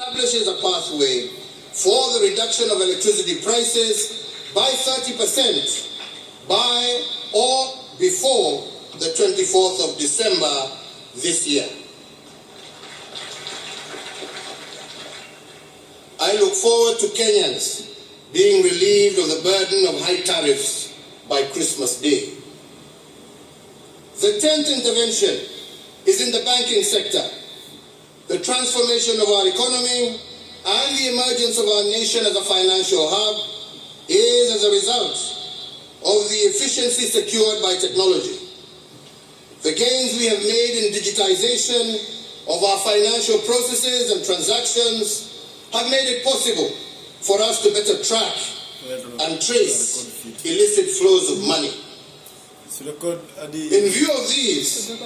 Establishes a pathway for the reduction of electricity prices by 30% by or before the 24th of December this year. I look forward to Kenyans being relieved of the burden of high tariffs by Christmas Day. The 10th intervention is in the banking sector. The transformation of our economy and the emergence of our nation as a financial hub is as a result of the efficiency secured by technology. The gains we have made in digitization of our financial processes and transactions have made it possible for us to better track and trace illicit flows of money. In view of these,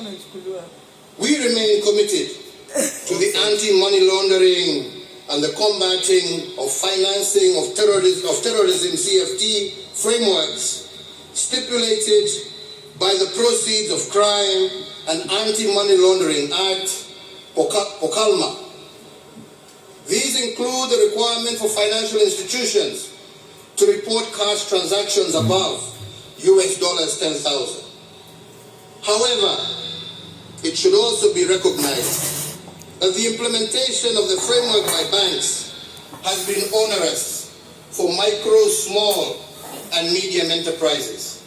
we remain committed to the anti-money laundering and the combating of financing of terrorism CFT frameworks stipulated by the Proceeds of Crime and Anti-Money Laundering Act, POCALMA. These include the requirement for financial institutions to report cash transactions above US dollars 10,000. However, it should also be recognized that the implementation of the framework by banks has been onerous for micro, small, and medium enterprises,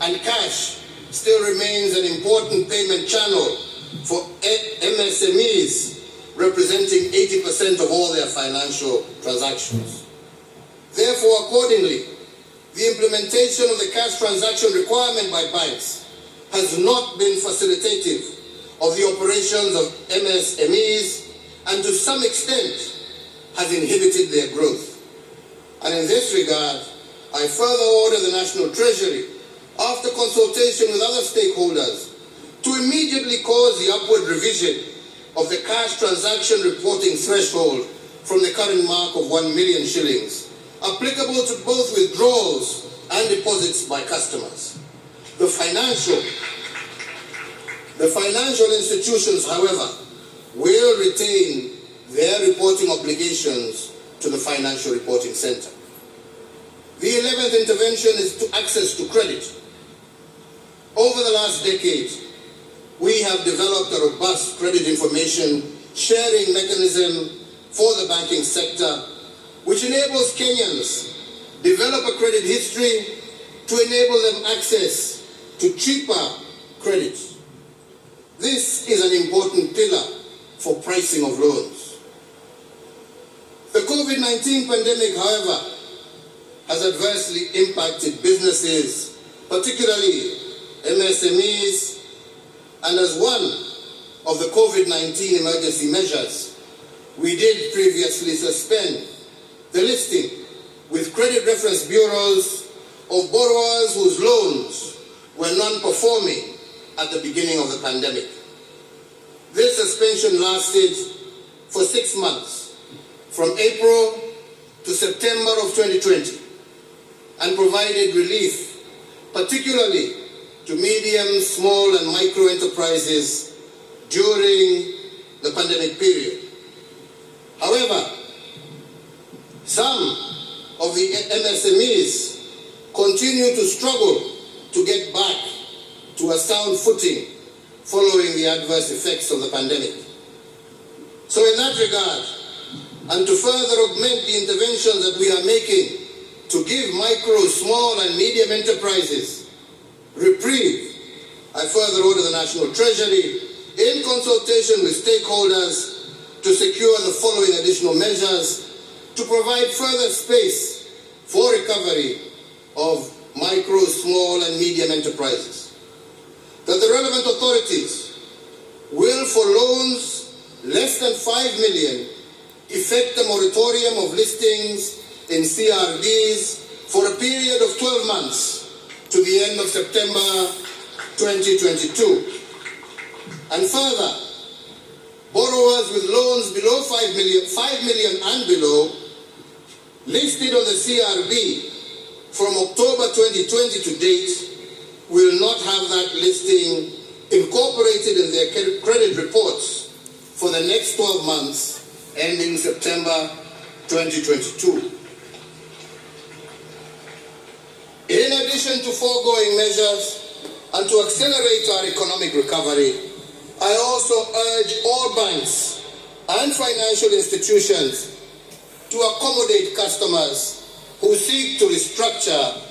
and cash still remains an important payment channel for MSMEs, representing 80% of all their financial transactions. Therefore, accordingly, the implementation of the cash transaction requirement by banks has not been facilitative of the operations of MSMEs and to some extent has inhibited their growth. And in this regard, I further order the National Treasury, after consultation with other stakeholders, to immediately cause the upward revision of the cash transaction reporting threshold from the current mark of 1 million shillings, applicable to both withdrawals and deposits by customers. The financial institutions, however, will retain their reporting obligations to the Financial Reporting Center. The 11th intervention is to access to credit. Over the last decade, we have developed a robust credit information sharing mechanism for the banking sector, which enables Kenyans develop a credit history to enable them access to cheaper credit. This is an important pillar for pricing of loans. The COVID-19 pandemic, however, has adversely impacted businesses, particularly MSMEs, and as one of the COVID-19 emergency measures, we did previously suspend the listing with credit reference bureaus of borrowers whose loans were non-performing at the beginning of the pandemic. This suspension lasted for 6 months, from April to September of 2020, and provided relief, particularly to medium, small, and micro enterprises during the pandemic period. However, some of the MSMEs continue to struggle to get back to a sound footing following the adverse effects of the pandemic. So in that regard, and to further augment the interventions that we are making to give micro, small, and medium enterprises reprieve, I further order the National Treasury, in consultation with stakeholders, to secure the following additional measures to provide further space for recovery of micro, small, and medium enterprises. That the relevant authorities will, for loans less than 5 million, effect a moratorium of listings in CRDs for a period of 12 months to the end of September 2022. And further, borrowers with loans below 5 million and below, listed on the CRB from October 2020 to date, will not have that listing incorporated in their credit reports for the next 12 months ending September 2022. In addition to foregoing measures and to accelerate our economic recovery, I also urge all banks and financial institutions to accommodate customers who seek to restructure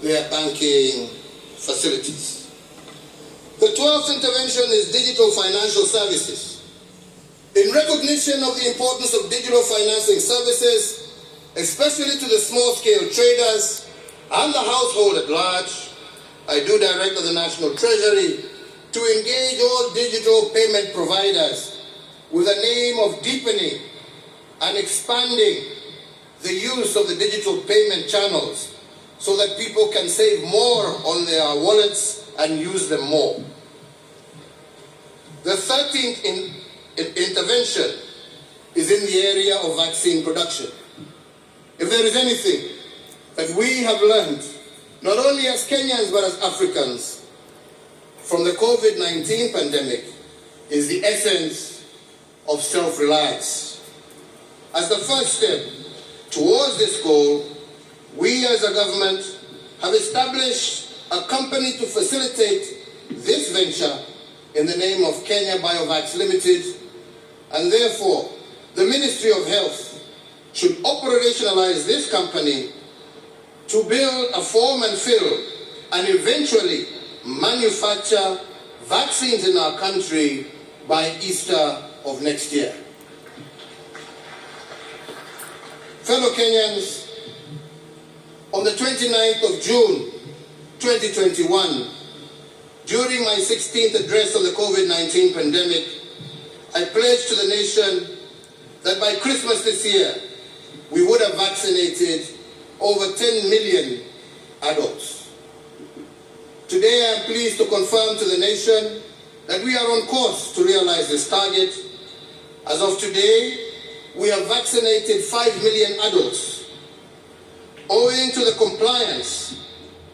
their banking facilities. The 12th intervention is digital financial services. In recognition of the importance of digital financing services, especially to the small-scale traders and the household at large, I do direct the National Treasury to engage all digital payment providers with the aim of deepening and expanding the use of the digital payment channels so that people can save more on their wallets and use them more. The 13th intervention is in the area of vaccine production. If there is anything that we have learned, not only as Kenyans but as Africans, from the COVID-19 pandemic, is the essence of self-reliance. As the first step towards this goal, we as a government have established a company to facilitate this venture in the name of Kenya Biovax Limited, and therefore the Ministry of Health should operationalize this company to build a form and fill and eventually manufacture vaccines in our country by Easter of next year. Fellow Kenyans, on the 29th of June 2021, during my 16th address on the COVID-19 pandemic, I pledged to the nation that by Christmas this year, we would have vaccinated over 10 million adults. Today, I am pleased to confirm to the nation that we are on course to realize this target. As of today, we have vaccinated 5 million adults. Owing to the compliance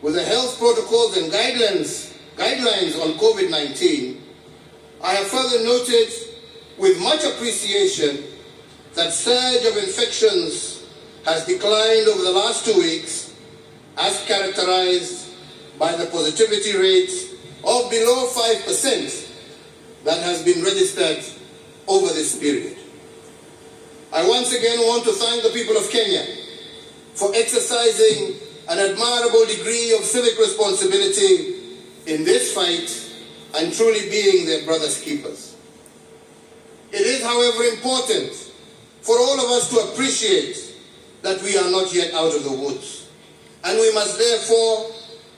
with the health protocols and guidelines on COVID-19, I have further noted with much appreciation that surge of infections has declined over the last 2 weeks, as characterized by the positivity rate of below 5% that has been registered over this period. I once again want to thank the people of Kenya for exercising an admirable degree of civic responsibility in this fight and truly being their brother's keepers. It is, however, important for all of us to appreciate that we are not yet out of the woods, and we must therefore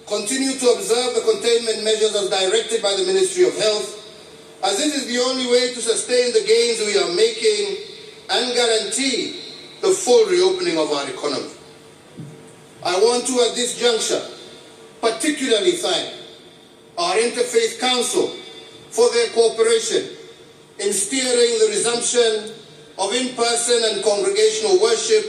continue to observe the containment measures as directed by the Ministry of Health, as this is the only way to sustain the gains we are making and guarantee the full reopening of our economy. I want to, at this juncture, particularly thank our Interfaith Council for their cooperation in steering the resumption of in-person and congregational worship,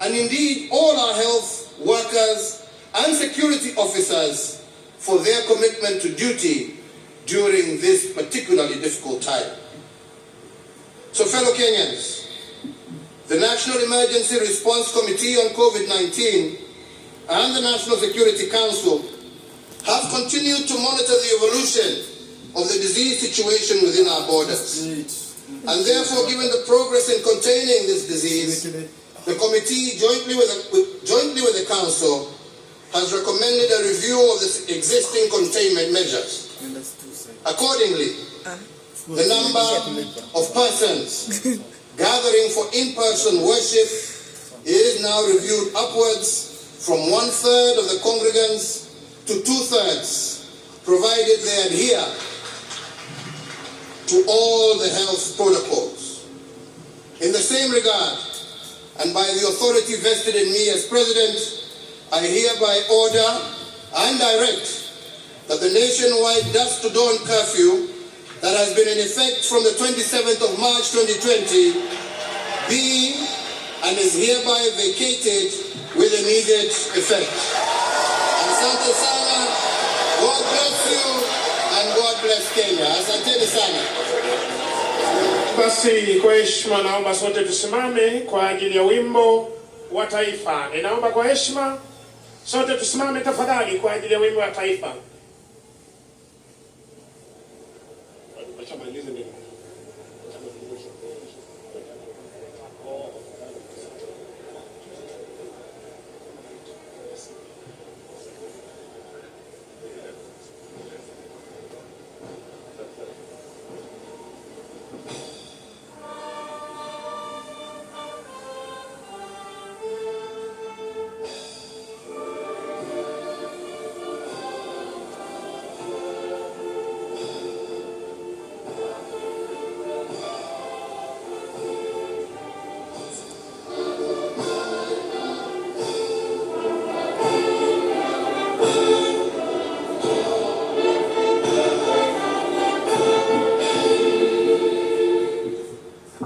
and indeed all our health workers and security officers for their commitment to duty during this particularly difficult time. So, fellow Kenyans, the National Emergency Response Committee on COVID-19 and the National Security Council have continued to monitor the evolution of the disease situation within our borders. And therefore, given the progress in containing this disease, the committee, jointly with the Council, has recommended a review of the existing containment measures. Accordingly, the number of persons gathering for in-person worship is now reviewed upwards from 1/3 of the congregants to 2/3, provided they adhere to all the health protocols. In the same regard, and by the authority vested in me as President, I hereby order and direct that the nationwide dusk to dawn curfew that has been in effect from the 27th of March 2020 be and is hereby vacated with immediate effect. Asante sana, God bless you, and God bless Kenya. Asante sana. Basi kwa heshima naomba sote tusimame kwa ajili ya wimbo wa taifa. Ninaomba kwa heshima sote tusimame tafadhali kwa ajili ya wimbo wa taifa.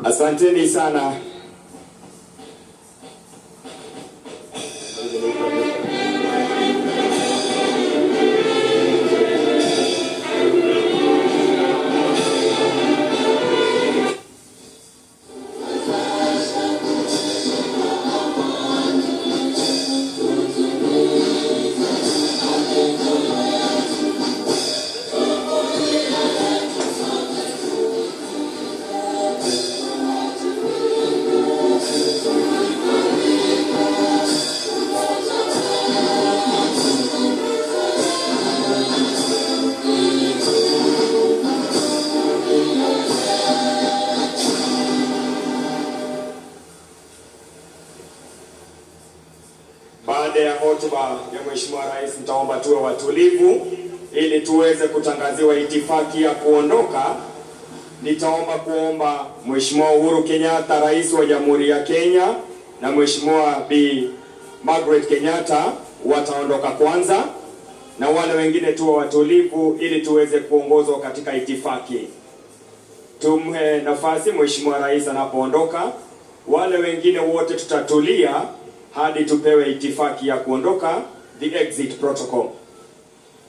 Asanteni sana. Baada ya hotuba ya Mheshimiwa Rais, nitaomba tuwe watulivu ili tuweze kutangaziwa itifaki ya kuondoka. Nitaomba kuomba Mheshimiwa Uhuru Kenyatta, Rais wa Jamhuri ya Kenya, na Mheshimiwa Bi Margaret Kenyatta wataondoka kwanza, na wale wengine tuwe watulivu ili tuweze kuongozwa katika itifaki. Tumhe nafasi Mheshimiwa Rais anapoondoka. Wale wengine wote tutatulia hadi tupewe itifaki ya kuondoka, the exit protocol.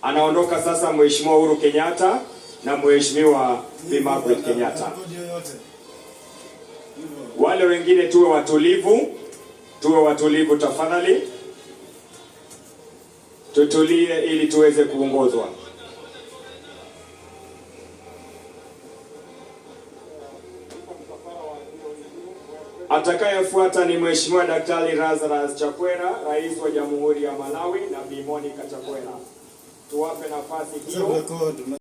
Anaondoka sasa Mheshimiwa Uhuru Kenyatta na Mheshimiwa Bi Margaret Kenyatta. Wale wengine tuwe watulivu tafadhali. Tutulie ili tuweze kuongozwa. Atakayefuata ni Mheshimiwa Daktari Lazarus Chakwera, Rais wa Jamhuri ya Malawi, na Bi Monica Chakwera. Tuwape nafasi hiyo.